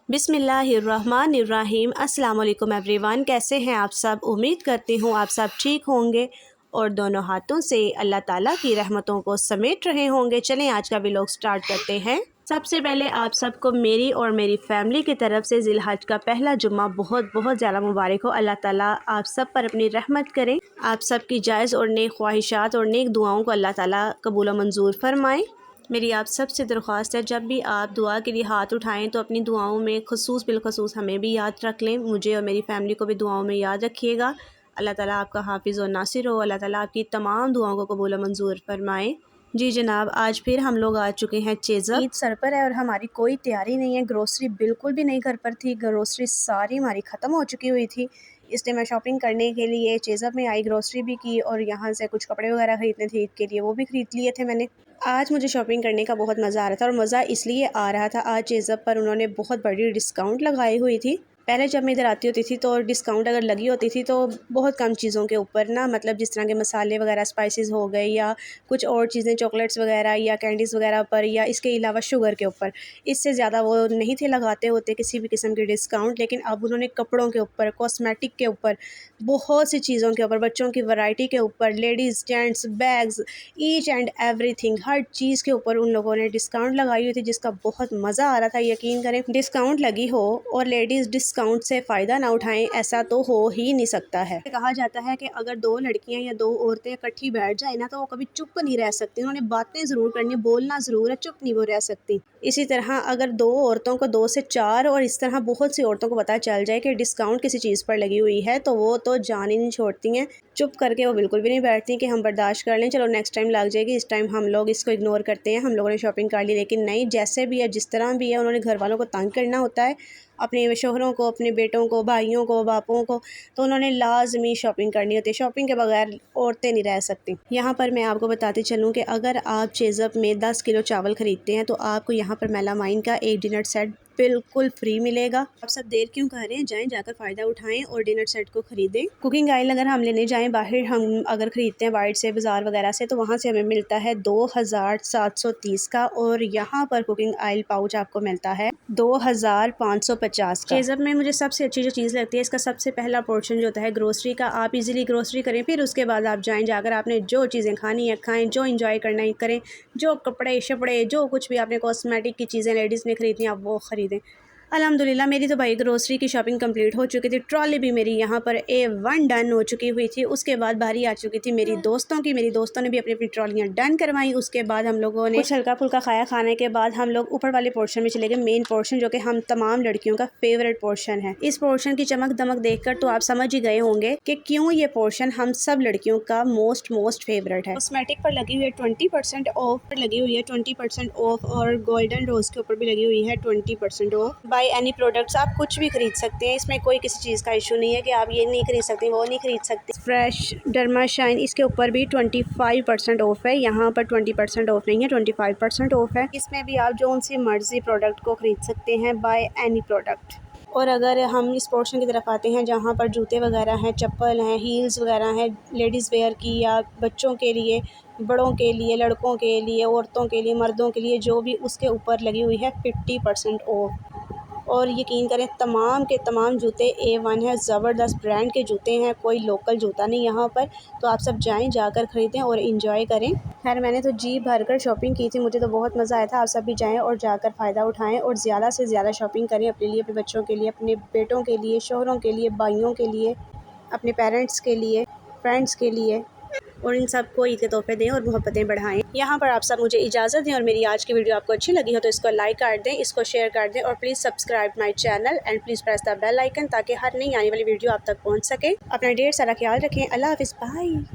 बिस्मिल्लाहिर्रहमानिर्रहीम। अस्सलाम वालेकुम एवरीवन, कैसे हैं आप सब। उम्मीद करती हूँ आप सब ठीक होंगे और दोनों हाथों से अल्लाह ताला की रहमतों को समेट रहे होंगे। चलें आज का व्लॉग स्टार्ट करते हैं। सबसे पहले आप सबको मेरी और मेरी फैमिली की तरफ से ज़िलहज का पहला जुम्मा बहुत बहुत ज़्यादा मुबारक हो। अल्लाह ताला आप सब पर अपनी रहमत करें। आप सब की जायज़ और नेक ख्वाहिशात और नेक दुआओं को अल्लाह ताला कबूल मंजूर फरमाएँ। मेरी आप सबसे दरख्वास्त है, जब भी आप दुआ के लिए हाथ उठाएं तो अपनी दुआओं में खसूस बिलखसूस हमें भी याद रख लें। मुझे और मेरी फैमिली को भी दुआओं में याद रखिएगा। अल्लाह ताला आपका हाफिज़ और नासिर हो। अल्लाह ताला आपकी तमाम दुआओं को कबूल मंजूर फरमाएँ। जी जनाब, आज फिर हम लोग आ चुके हैं चेज़अप। ईद सर पर है और हमारी कोई तैयारी नहीं है। ग्रोसरी बिल्कुल भी नहीं घर पर थी। ग्रोसरी सारी हमारी ख़त्म हो चुकी हुई थी, इसलिए मैं शॉपिंग करने के लिए चेज़अप में आई। ग्रोसरी भी की और यहाँ से कुछ कपड़े वगैरह ख़रीदने थे ईद के लिए, वो भी ख़रीद लिए थे मैंने। आज मुझे शॉपिंग करने का बहुत मज़ा आ रहा था और मज़ा इसलिए आ रहा था, आज चेज़अप पर उन्होंने बहुत बड़ी डिस्काउंट लगाई हुई थी। पहले जब मैं इधर आती होती थी तो डिस्काउंट अगर लगी होती थी तो बहुत कम चीज़ों के ऊपर ना, मतलब जिस तरह के मसाले वगैरह, स्पाइसेस हो गए या कुछ और चीज़ें, चॉकलेट्स वगैरह या कैंडीज़ वगैरह पर, या इसके अलावा शुगर के ऊपर, इससे ज़्यादा वो नहीं थे लगाते होते किसी भी किस्म के डिस्काउंट। लेकिन अब उन्होंने कपड़ों के ऊपर, कॉस्मेटिक के ऊपर, बहुत सी चीज़ों के ऊपर, बच्चों की वैरायटी के ऊपर, ladies gents bags, each and everything, हर चीज़ के ऊपर उन लोगों ने डिस्काउंट लगाई हुई थी, जिसका बहुत मज़ा आ रहा था। यकीन करें, डिस्काउंट लगी हो और लेडीज़ डिस्काउंट से फ़ायदा ना उठाएं, ऐसा तो हो ही नहीं सकता है। कहा जाता है कि अगर दो लड़कियां या दो औरतें इकट्ठी बैठ जाए ना तो वो कभी चुप नहीं रह सकती। उन्होंने बातें ज़रूर करनी, बोलना ज़रूर है, चुप नहीं वो रह सकती। इसी तरह अगर दो औरतों को, 2 से 4 और इस तरह बहुत सी औरतों को पता चल जाए कि डिस्काउंट किसी चीज़ पर लगी हुई है तो वो तो जान ही नहीं छोड़ती हैं। चुप करके वो बिल्कुल भी नहीं बैठती कि हम बर्दाश्त कर लें, चलो नेक्स्ट टाइम लग जाएगी, इस टाइम हम लोग इसको इग्नोर करते हैं, हम लोगों ने शॉपिंग कर ली। लेकिन नहीं, जैसे भी है, जिस तरह भी है, उन्होंने घर वालों को तंग करना होता है, अपने शोहरों को, अपने बेटों को, भाइयों को, बापों को, तो उन्होंने लाजमी शॉपिंग करनी होती है। शॉपिंग के बगैर औरतें नहीं रह सकती। यहाँ पर मैं आपको बताती चलूँ कि अगर आप चेज़अप में 10 किलो चावल ख़रीदते हैं तो आपको यहाँ पर मेलामाइन का एक डिनर सेट बिल्कुल फ्री मिलेगा। आप सब देर क्यों कर रहे हैं, जाएं, जाकर फ़ायदा उठाएं और डिनर सेट को ख़रीदें। कुकिंग ऑयल अगर हम लेने जाएं बाहर, हम अगर ख़रीदते हैं बाहर से, बाज़ार वगैरह से, तो वहाँ से हमें मिलता है 2730 का, और यहाँ पर कुकिंग ऑयल पाउच आपको मिलता है 2550 का। चेज़अप में मुझे सबसे अच्छी जो चीज़ लगती है, इसका सबसे पहला पोर्शन जो होता है ग्रोसरी का। आप इजीली ग्रोसरी करें, फिर उसके बाद आप जाएं, जाकर आपने जो चीज़ें खानी है खाएं, जो इंजॉय करना है करें, जो कपड़े शपड़े, जो कुछ भी आपने कॉस्मेटिक की चीज़ें लेडीज़ ने ख़रीदनी आप वो ख़रीदें। अल्हम्दुलिल्लाह मेरी तो भाई ग्रोसरी की शॉपिंग कंप्लीट हो चुकी थी। ट्रॉली भी मेरी यहाँ पर A1 डन हो चुकी हुई थी। उसके बाद बारी आ चुकी थी मेरी दोस्तों की। मेरी दोस्तों ने भी अपनी अपनी ट्रॉलियाँ डन करवाई। उसके बाद हम लोगों ने कुछ हल्का फुल्का खाया। खाने के बाद हम लोग ऊपर वाले पोर्शन में चले गए, मेन पोर्शन जो कि हम तमाम लड़कियों का फेवरेट पोर्शन है। इस पोर्शन की चमक दमक देखकर तो आप समझ ही गए होंगे कि क्यों ये पोर्शन हम सब लड़कियों का मोस्ट फेवरेट है। कॉस्मेटिक पर लगी हुई है 20% ऑफ, पर लगी हुई है 20% ऑफ, और गोल्डन रोज के ऊपर भी लगी हुई है 20% ऑफ। बाय एनी प्रोडक्ट्स, आप कुछ भी खरीद सकते हैं, इसमें कोई किसी चीज़ का इशू नहीं है कि आप ये नहीं खरीद सकते, वो नहीं खरीद सकते। फ्रेश डर्मा शाइन, इसके ऊपर भी 25% ऑफ है। यहाँ पर 20% ऑफ नहीं है, 25% ऑफ है। इसमें भी आप जो उनसे मर्जी प्रोडक्ट को खरीद सकते हैं, बाय एनी प्रोडक्ट। और अगर हम इस पोर्शन की तरफ आते हैं जहाँ पर जूते वगैरह हैं, चप्पल हैं, हील्स वगैरह हैं, लेडीज़ वेयर की या बच्चों के लिए, बड़ों के लिए, लड़कों के लिए, औरतों के लिए, मर्दों के लिए, जो भी, उसके ऊपर लगी हुई है 50% ऑफ। और यकीन करें, तमाम के तमाम जूते A1 है, ज़बरदस्त ब्रांड के जूते हैं, कोई लोकल जूता नहीं यहाँ पर। तो आप सब जाएं, जाकर ख़रीदें और इंजॉय करें। खैर मैंने तो जी भर कर शॉपिंग की थी, मुझे तो बहुत मज़ा आया था। आप सब भी जाएं और जाकर फ़ायदा उठाएं और ज़्यादा से ज़्यादा शॉपिंग करें अपने लिए, अपने बच्चों के लिए, अपने बेटों के लिए, शोहरों के लिए, भाइयों के लिए, अपने पेरेंट्स के लिए, फ्रेंड्स के लिए, और इन सब को ईद के तोहफे दें और मोहब्बतें बढ़ाएं। यहाँ पर आप सब मुझे इजाज़त दें और मेरी आज की वीडियो आपको अच्छी लगी हो तो इसको लाइक कर दें, इसको शेयर कर दें, और please subscribe my channel and please press the bell icon, ताकि हर नई आने वाली वीडियो आप तक पहुँच सके। अपना ढेर सारा ख्याल रखें। अल्लाह हाफ़िज़, बाय।